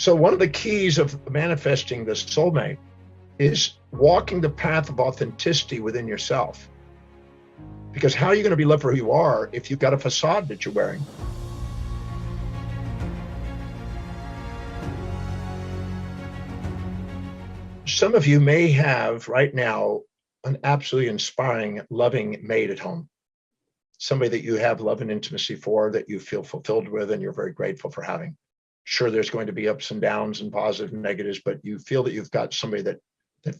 So one of the keys of manifesting the soulmate is walking the path of authenticity within yourself. Because how are you going to be loved for who you are if you've got a facade that you're wearing? Some of you may have right now an absolutely inspiring, loving mate at home. Somebody that you have love and intimacy for, that you feel fulfilled with, and you're very grateful for having. Sure, there's going to be ups and downs and positives and negatives, but you feel that you've got somebody that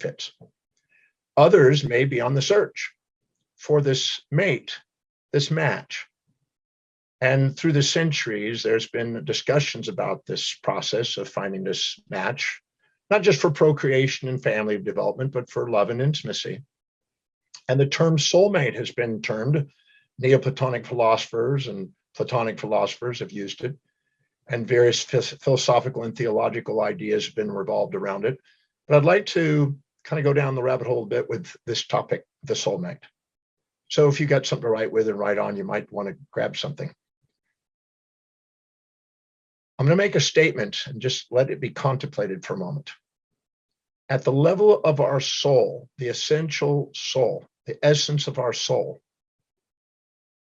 fits. Others may be on the search for this mate, this match. And through the centuries, there's been discussions about this process of finding this match, not just for procreation and family development, but for love and intimacy. And the term soulmate has been termed. Neoplatonic philosophers and Platonic philosophers have used it, and various philosophical and theological ideas have been revolved around it. But I'd like to kind of go down the rabbit hole a bit with this topic, the soulmate. So if you got something to write with and write on, you might want to grab something. I'm going to make a statement and just let it be contemplated for a moment. At the level of our soul, the essential soul, the essence of our soul,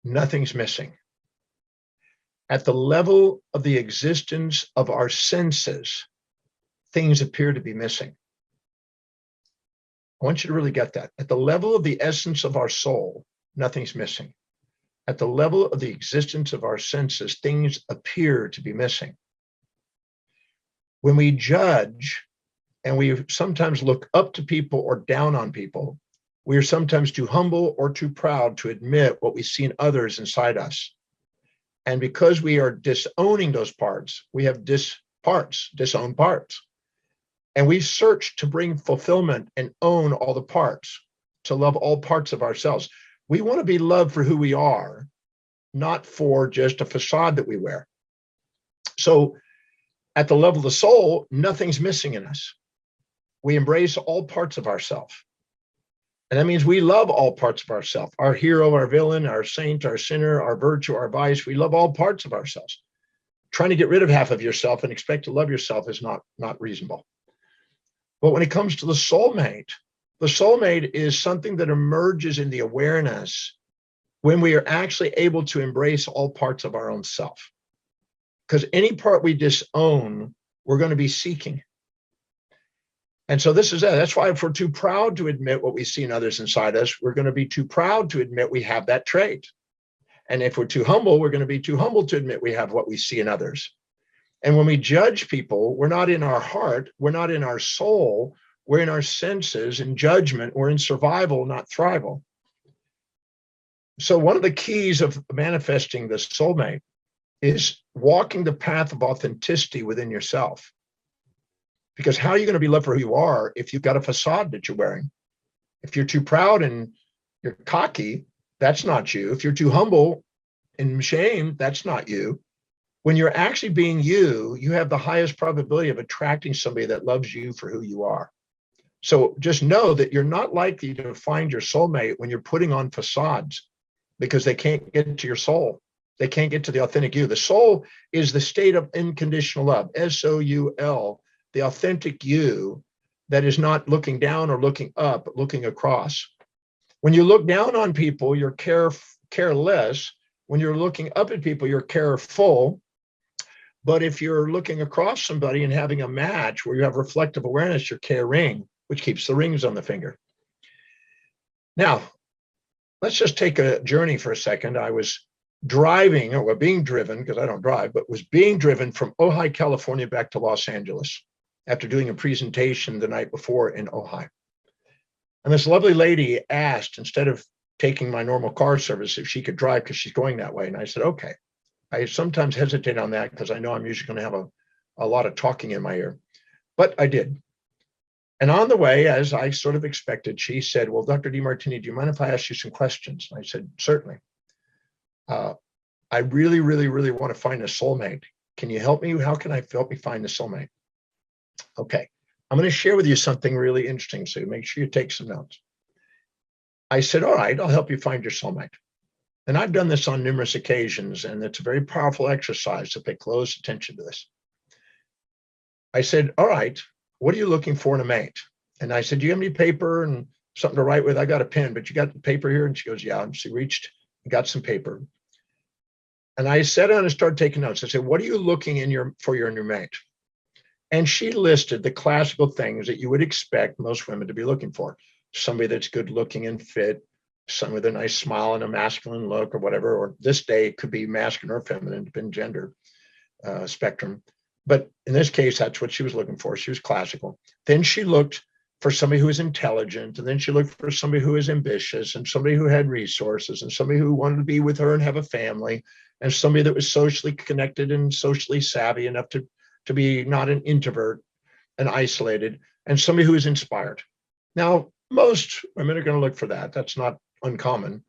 nothing's missing. At the level of the existence of our senses, things appear to be missing. I want you to really get that. At the level of the essence of our soul, nothing's missing. At the level of the existence of our senses, things appear to be missing. When we judge, and we sometimes look up to people or down on people, we are sometimes too humble or too proud to admit what we see in others inside us. And because we are disowning those parts, we have disowned parts. And we search to bring fulfillment and own all the parts, to love all parts of ourselves. We want to be loved for who we are, not for just a facade that we wear. So at the level of the soul, nothing's missing in us. We embrace all parts of ourselves. And that means we love all parts of ourselves, our hero, our villain, our saint, our sinner, our virtue, our vice. We love all parts of ourselves. Trying to get rid of half of yourself and expect to love yourself is not reasonable. But when it comes to the soulmate is something that emerges in the awareness when we are actually able to embrace all parts of our own self. Because any part we disown, we're going to be seeking. And so this is it. That's why if we're too proud to admit what we see in others inside us, we're going to be too proud to admit we have that trait. And if we're too humble, we're going to be too humble to admit we have what we see in others. And when we judge people, we're not in our heart, we're not in our soul, we're in our senses. In judgment, we're in survival, not thrival. So one of the keys of manifesting the soulmate is walking the path of authenticity within yourself. Because how are you going to be loved for who you are if you've got a facade that you're wearing? If you're too proud and you're cocky, that's not you. If you're too humble and ashamed, that's not you. When you're actually being you, you have the highest probability of attracting somebody that loves you for who you are. So just know that you're not likely to find your soulmate when you're putting on facades, because they can't get to your soul. They can't get to the authentic you. The soul is the state of unconditional love, S-O-U-L. The authentic you that is not looking down or looking up, but looking across. When you look down on people, you're careless. When you're looking up at people, you're careful. But if you're looking across somebody and having a match where you have reflective awareness, you're caring, which keeps the rings on the finger. Now, let's just take a journey for a second. I was driving, or being driven, because I don't drive, but was being driven from Ojai, California back to Los Angeles, after doing a presentation the night before in Ojai. And this lovely lady asked, instead of taking my normal car service, if she could drive because she's going that way. And I said, okay. I sometimes hesitate on that because I know I'm usually going to have a lot of talking in my ear, but I did. And on the way, as I sort of expected, she said, well, Dr. DeMartini, do you mind if I ask you some questions? And I said, certainly. I really, really, really want to find a soulmate. Can you help me? How can I help me find the soulmate? Okay, I'm going to share with you something really interesting, so make sure you take some notes. I said, all right, I'll help you find your soulmate. And I've done this on numerous occasions, and it's a very powerful exercise to pay close attention to this. I said, all right, what are you looking for in a mate? And I said, do you have any paper and something to write with? I got a pen, but you got the paper here? And she goes, yeah. And she reached and got some paper. And I sat down and started taking notes. I said, what are you looking for your new mate? And she listed the classical things that you would expect most women to be looking for. Somebody that's good looking and fit, somebody with a nice smile and a masculine look or whatever, or this day it could be masculine or feminine, depending gender spectrum. But in this case, that's what she was looking for. She was classical. Then she looked for somebody who was intelligent, and then she looked for somebody who was ambitious, and somebody who had resources, and somebody who wanted to be with her and have a family, and somebody that was socially connected and socially savvy enough to be not an introvert and isolated, and somebody who is inspired. Now, most women are going to look for that. That's not uncommon.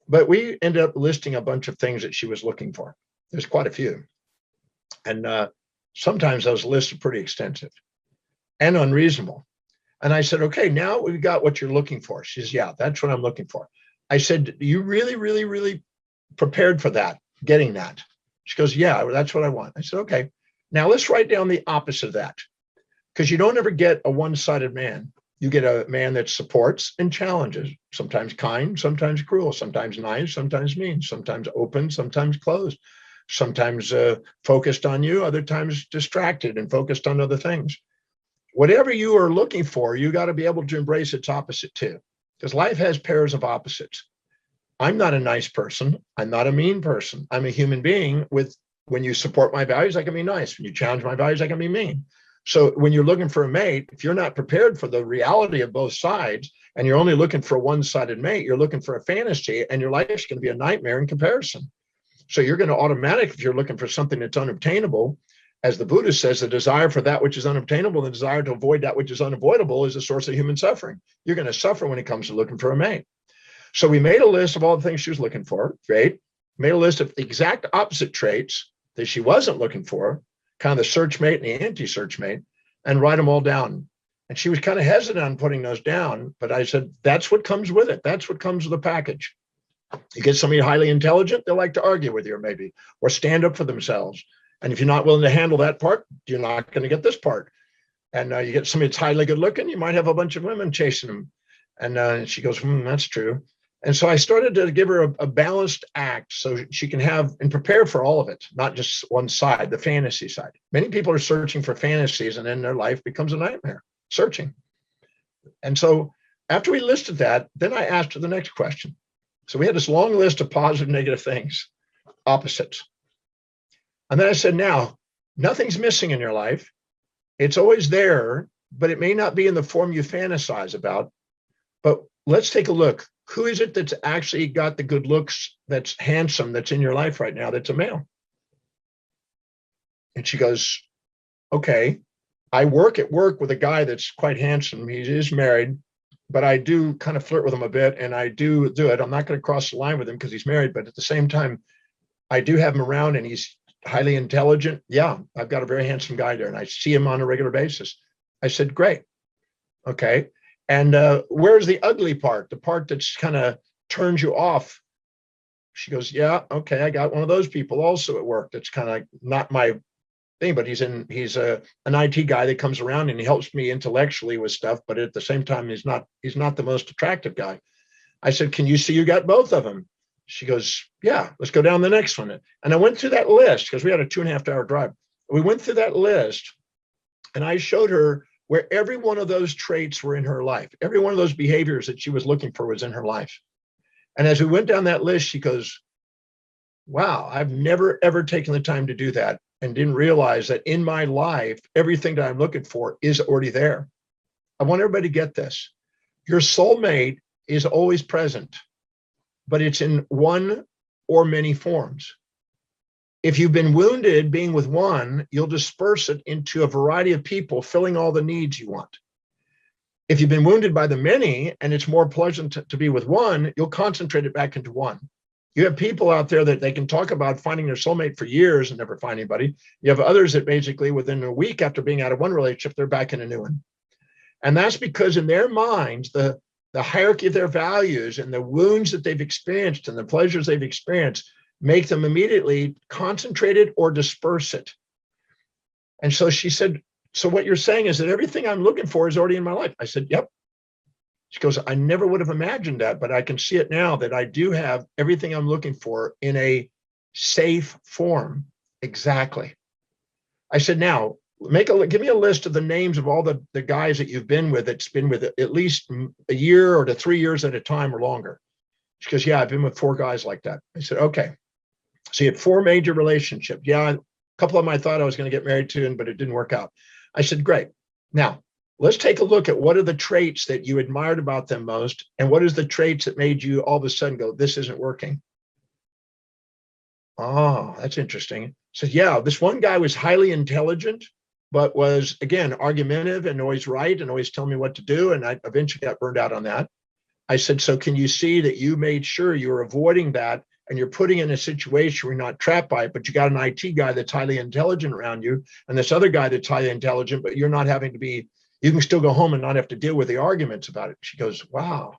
But we ended up listing a bunch of things that she was looking for. There's quite a few. And sometimes those lists are pretty extensive and unreasonable. And I said, okay, now we've got what you're looking for. She says, yeah, that's what I'm looking for. I said, you really, really, really prepared for that, getting that? She goes, yeah, that's what I want. I said, okay, now let's write down the opposite of that, because you don't ever get a one-sided man. You get a man that supports and challenges, sometimes kind, sometimes cruel, sometimes nice, sometimes mean, sometimes open, sometimes closed, sometimes focused on you, other times distracted and focused on other things. Whatever you are looking for, you got to be able to embrace its opposite too, because life has pairs of opposites. I'm not a nice person. I'm not a mean person. I'm a human being when you support my values, I can be nice. When you challenge my values, I can be mean. So when you're looking for a mate, if you're not prepared for the reality of both sides, and you're only looking for a one-sided mate, you're looking for a fantasy, and your life's going to be a nightmare in comparison. So you're going to automatically, if you're looking for something that's unobtainable, as the Buddha says, the desire for that which is unobtainable, the desire to avoid that which is unavoidable is the source of human suffering. You're going to suffer when it comes to looking for a mate. So we made a list of all the things she was looking for. Great. Made a list of the exact opposite traits that she wasn't looking for, kind of the search mate and the anti-search mate, and write them all down. And she was kind of hesitant on putting those down, but I said, that's what comes with it. That's what comes with the package. You get somebody highly intelligent, they like to argue with you maybe, or stand up for themselves. And if you're not willing to handle that part, you're not going to get this part. And you get somebody that's highly good looking, you might have a bunch of women chasing them. And she goes, that's true. And so I started to give her a balanced act so she can have and prepare for all of it, not just one side, the fantasy side. Many people are searching for fantasies, and then their life becomes a nightmare, searching. And so after we listed that, then I asked her the next question. So we had this long list of positive, negative things, opposites. And then I said, now, nothing's missing in your life. It's always there, but it may not be in the form you fantasize about. But let's take a look. Who is it that's actually got the good looks, that's handsome, that's in your life right now, that's a male? And she goes, okay, I work at work with a guy that's quite handsome. He is married, but I do kind of flirt with him a bit, and I do it. I'm not going to cross the line with him because he's married, but at the same time, I do have him around, and he's highly intelligent. Yeah, I've got a very handsome guy there, and I see him on a regular basis. I said, great. Okay. And where's the ugly part? The part that's kind of turns you off? She goes, yeah, okay, I got one of those people also at work. That's kind of not my thing, but he's an IT guy that comes around and he helps me intellectually with stuff, but at the same time, he's not the most attractive guy. I said, can you see you got both of them? She goes, yeah, let's go down the next one. And I went through that list because we had a 2.5 hour drive. We went through that list and I showed her where every one of those traits were in her life. Every one of those behaviors that she was looking for was in her life. And as we went down that list, she goes, wow, I've never, ever taken the time to do that and didn't realize that in my life, everything that I'm looking for is already there. I want everybody to get this. Your soulmate is always present, but it's in one or many forms. If you've been wounded being with one, you'll disperse it into a variety of people, filling all the needs you want. If you've been wounded by the many and it's more pleasant to be with one, you'll concentrate it back into one. You have people out there that they can talk about finding their soulmate for years and never find anybody. You have others that basically within a week after being out of one relationship, they're back in a new one. And that's because in their minds, the hierarchy of their values and the wounds that they've experienced and the pleasures they've experienced make them immediately concentrate it or disperse it. And so she said, so what you're saying is that everything I'm looking for is already in my life. I said, yep. She goes, I never would have imagined that, but I can see it now that I do have everything I'm looking for in a safe form. Exactly. I said, now give me a list of the names of all the guys that you've been with that's been with at least a year or to 3 years at a time or longer. She goes, yeah, I've been with 4 guys like that. I said, okay. So you had 4 major relationships. Yeah, a couple of them I thought I was going to get married to, but it didn't work out. I said, great. Now, let's take a look at what are the traits that you admired about them most, and what is the traits that made you all of a sudden go, this isn't working? Oh, that's interesting. So yeah, this one guy was highly intelligent, but was, again, argumentative and always right and always telling me what to do. And I eventually got burned out on that. I said, so can you see that you made sure you're avoiding that and you're putting in a situation where you're not trapped by it, but you got an IT guy that's highly intelligent around you and this other guy that's highly intelligent, but you're not having to be, you can still go home and not have to deal with the arguments about it. She goes, wow,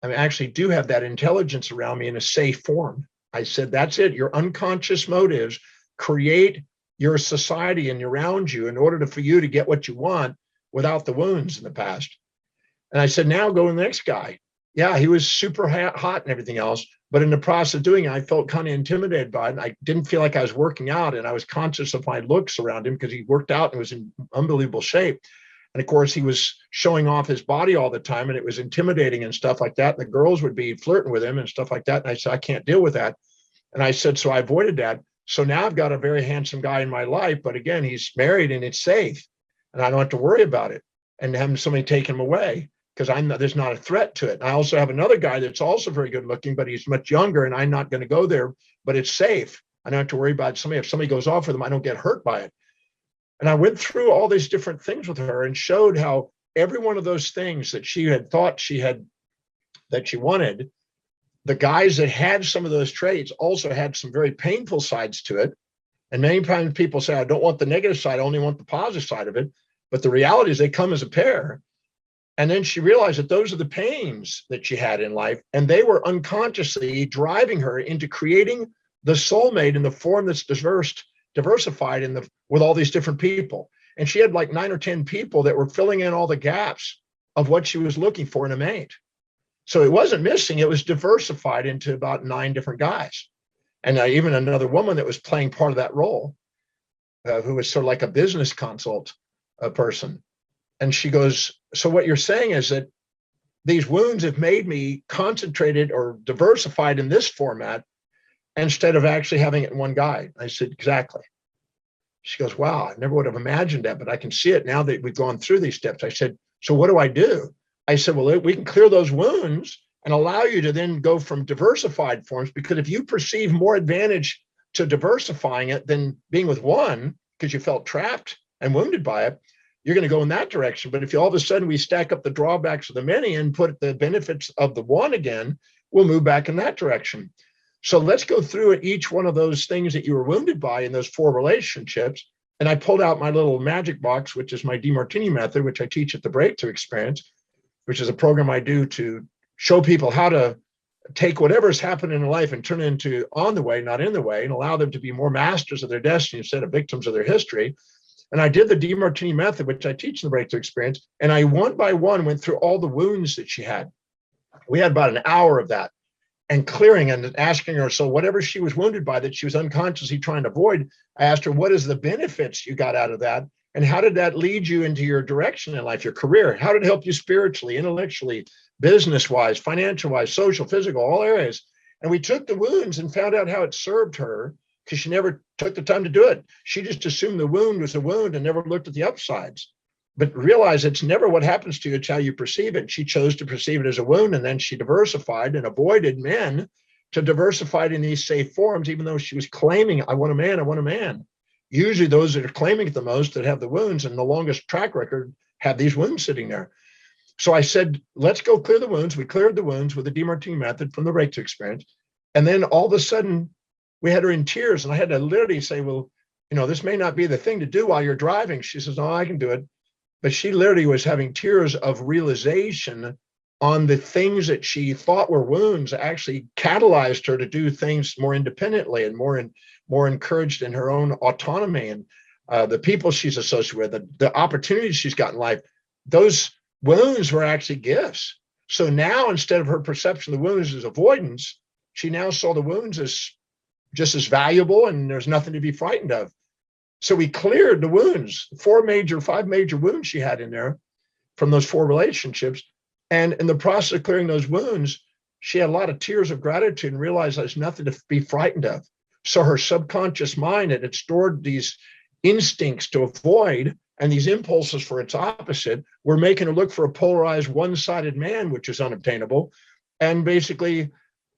I actually do have that intelligence around me in a safe form. I said, that's it. Your unconscious motives create your society and around you in order for you to get what you want without the wounds in the past. And I said, now go to the next guy. Yeah, he was super hot and everything else. But in the process of doing it, I felt kind of intimidated by it. And I didn't feel like I was working out. And I was conscious of my looks around him because he worked out and was in unbelievable shape. And of course, he was showing off his body all the time and it was intimidating and stuff like that. And the girls would be flirting with him and stuff like that. And I said, I can't deal with that. And I said, so I avoided that. So now I've got a very handsome guy in my life. But again, he's married and it's safe. And I don't have to worry about it and having somebody take him away because there's not a threat to it. And I also have another guy that's also very good looking, but he's much younger and I'm not going to go there, but it's safe. I don't have to worry about somebody. If somebody goes off with them, I don't get hurt by it. And I went through all these different things with her and showed how every one of those things that she had thought that she wanted, the guys that had some of those traits also had some very painful sides to it. And many times people say, I don't want the negative side, I only want the positive side of it. But the reality is they come as a pair. And then she realized that those are the pains that she had in life. And they were unconsciously driving her into creating the soulmate in the form that's diversified with all these different people. And she had like 9 or 10 people that were filling in all the gaps of what she was looking for in a mate. So it wasn't missing, it was diversified into about 9 different guys. And even another woman that was playing part of that role, who was sort of like a business consult person. And she goes, so what you're saying is that these wounds have made me concentrated or diversified in this format instead of actually having it in one guy. I said, exactly. She goes, wow, I never would have imagined that, but I can see it now that we've gone through these steps. I said, so what do I do? I said, well, we can clear those wounds and allow you to then go from diversified forms, because if you perceive more advantage to diversifying it than being with one, because you felt trapped and wounded by it, you're going to go in that direction. But if all of a sudden we stack up the drawbacks of the many and put the benefits of the one again, we'll move back in that direction. So let's go through each one of those things that you were wounded by in those 4 relationships. And I pulled out my little magic box, which is my DiMartini method, which I teach at the Breakthrough Experience, which is a program I do to show people how to take whatever's happening in life and turn it into on the way, not in the way, and allow them to be more masters of their destiny instead of victims of their history. And I did the DiMartini method, which I teach in the Breakthrough Experience. And I one by one went through all the wounds that she had. We had about an hour of that and clearing and asking her, so whatever she was wounded by that she was unconsciously trying to avoid, I asked her, what is the benefits you got out of that? And how did that lead you into your direction in life, your career? How did it help you spiritually, intellectually, business-wise, financial-wise, social, physical, all areas? And we took the wounds and found out how it served her, because she never took the time to do it. She just assumed the wound was a wound and never looked at the upsides. But realize it's never what happens to you, it's how you perceive it. She chose to perceive it as a wound, and then she diversified and avoided men to diversify in these safe forms, even though she was claiming, I want a man, I want a man. Usually those that are claiming it the most that have the wounds and the longest track record have these wounds sitting there. So I said, let's go clear the wounds. We cleared the wounds with the DiMartini method from the Breakthrough Experience. And then all of a sudden we had her in tears, and I had to literally say, well, this may not be the thing to do while you're driving. She says, no, I can do it. But she literally was having tears of realization on the things that she thought were wounds actually catalyzed her to do things more independently and more encouraged in her own autonomy. And the people she's associated with, the opportunities she's got in life, those wounds were actually gifts. So now, instead of her perception of the wounds as avoidance, she now saw the wounds as just as valuable, and there's nothing to be frightened of. So we cleared the wounds, five major wounds she had in there from those 4 relationships. And in the process of clearing those wounds, she had a lot of tears of gratitude and realized there's nothing to be frightened of. So her subconscious mind that had stored these instincts to avoid and these impulses for its opposite were making her look for a polarized, one-sided man, which is unobtainable, and basically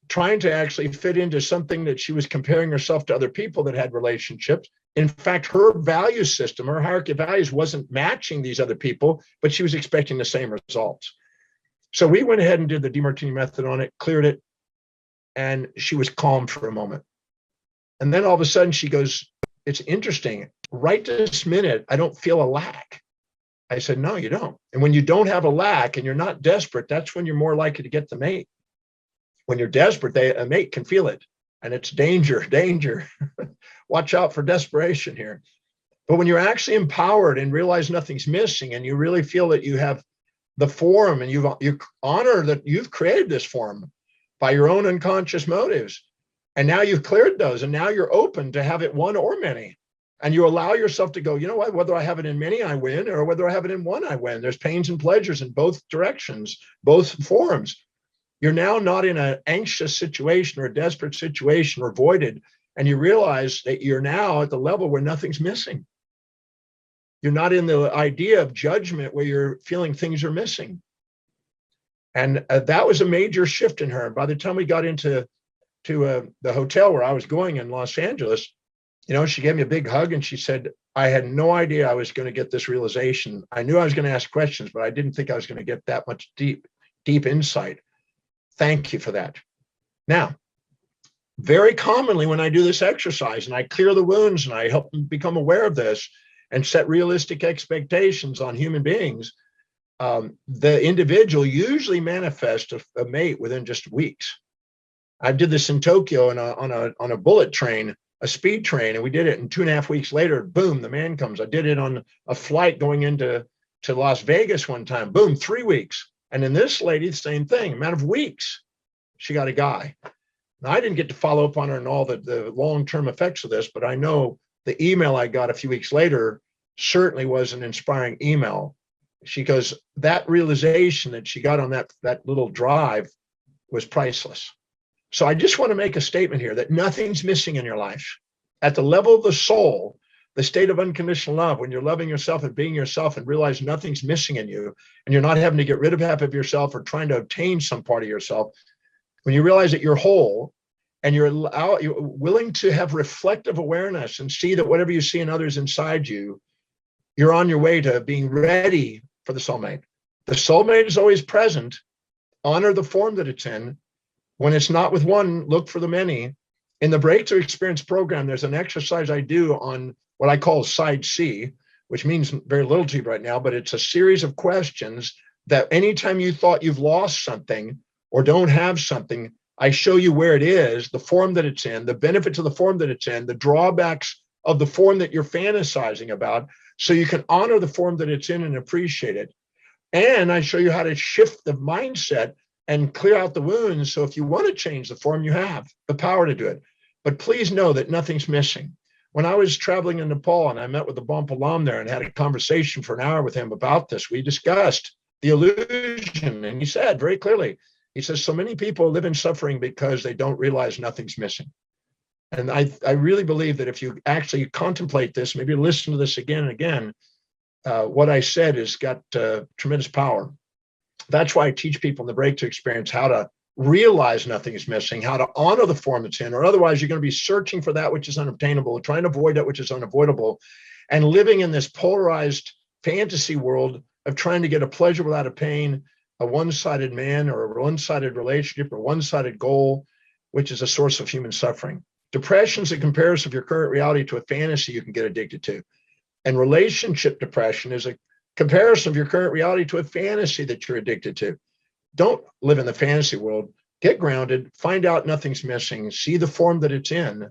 trying to actually fit into something that she was comparing herself to other people that had relationships. In fact, her value system, her hierarchy of values wasn't matching these other people, but she was expecting the same results. So we went ahead and did the DiMartini method on it, cleared it, and she was calm for a moment. And then all of a sudden she goes, it's interesting. Right this minute, I don't feel a lack. I said, no, you don't. And when you don't have a lack and you're not desperate, that's when you're more likely to get the mate. When you're desperate, a mate can feel it. And it's danger, danger. Watch out for desperation here. But when you're actually empowered and realize nothing's missing, and you really feel that you have the form, and you honor that you've created this form by your own unconscious motives, and now you've cleared those, and now you're open to have it one or many. And you allow yourself to go, you know what, whether I have it in many, I win, or whether I have it in one, I win. There's pains and pleasures in both directions, both forms. You're now not in an anxious situation or a desperate situation or voided, and you realize that you're now at the level where nothing's missing. You're not in the idea of judgment where you're feeling things are missing. And that was a major shift in her. By the time we got into the hotel where I was going in Los Angeles, you know, she gave me a big hug and she said, I had no idea I was going to get this realization. I knew I was going to ask questions, but I didn't think I was going to get that much deep insight. Thank you for that. Now, very commonly when I do this exercise and I clear the wounds and I help them become aware of this and set realistic expectations on human beings, the individual usually manifests a mate within just weeks. I did this in Tokyo on a bullet train, a speed train, and we did it, and 2.5 weeks later, boom, the man comes. I did it on a flight going into Las Vegas one time, boom, 3 weeks. And in this lady, the same thing, a matter of weeks, she got a guy. Now, I didn't get to follow up on her and all the long-term effects of this, but I know the email I got a few weeks later certainly was an inspiring email. She goes, that realization that she got on that little drive was priceless. So I just want to make a statement here that nothing's missing in your life. At the level of the soul, the state of unconditional love, when you're loving yourself and being yourself and realize nothing's missing in you, and you're not having to get rid of half of yourself or trying to obtain some part of yourself, when you realize that you're whole and you're willing to have reflective awareness and see that whatever you see in others inside you, you're on your way to being ready for the soulmate. The soulmate is always present. Honor the form that it's in. When it's not with one, look for the many. In the Breakthrough Experience program, there's an exercise I do on what I call side C, which means very little to you right now, but it's a series of questions that anytime you thought you've lost something or don't have something, I show you where it is, the form that it's in, the benefits of the form that it's in, the drawbacks of the form that you're fantasizing about, so you can honor the form that it's in and appreciate it. And I show you how to shift the mindset and clear out the wounds. So if you want to change the form, you have the power to do it. But please know that nothing's missing. When I was traveling in Nepal and I met with the Bon Palam there and had a conversation for an hour with him about this, we discussed the illusion. And he said very clearly, he says, so many people live in suffering because they don't realize nothing's missing. And I really believe that if you actually contemplate this, maybe listen to this again and again, what I said has got tremendous power. That's why I teach people in the Breakthrough Experience how to realize nothing is missing, how to honor the form it's in, or otherwise you're going to be searching for that which is unobtainable, trying to avoid that which is unavoidable, and living in this polarized fantasy world of trying to get a pleasure without a pain, a one-sided man or a one-sided relationship or one-sided goal, which is a source of human suffering. Depression is a comparison of your current reality to a fantasy you can get addicted to. And relationship depression is a comparison of your current reality to a fantasy that you're addicted to. Don't live in the fantasy world. Get grounded, find out nothing's missing, see the form that it's in,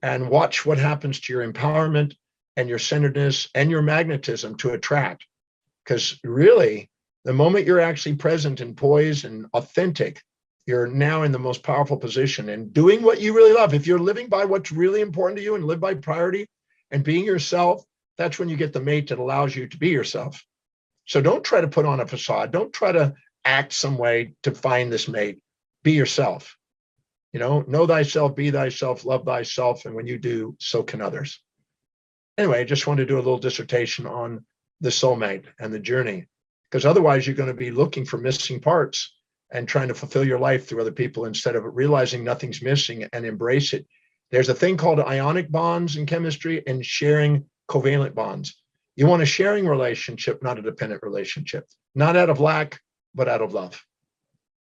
and watch what happens to your empowerment and your centeredness and your magnetism to attract. Because really, the moment you're actually present and poised and authentic, you're now in the most powerful position and doing what you really love. If you're living by what's really important to you and live by priority and being yourself, that's when you get the mate that allows you to be yourself. So don't try to put on a facade. Don't try to act some way to find this mate. Be yourself. Know thyself, be thyself, love thyself. And when you do, so can others. Anyway, I just wanted to do a little dissertation on the soulmate and the journey, because otherwise you're going to be looking for missing parts and trying to fulfill your life through other people instead of realizing nothing's missing and embrace it. There's a thing called ionic bonds in chemistry and sharing covalent bonds. You want a sharing relationship, not a dependent relationship, not out of lack, but out of love.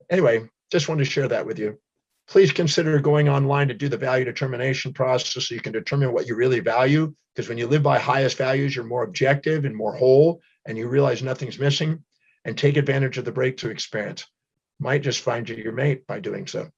Anyway, just wanted to share that with you. Please consider going online to do the value determination process so you can determine what you really value. Because when you live by highest values, you're more objective and more whole, and you realize nothing's missing, and take advantage of the breakthrough experience. Might just find you your mate by doing so.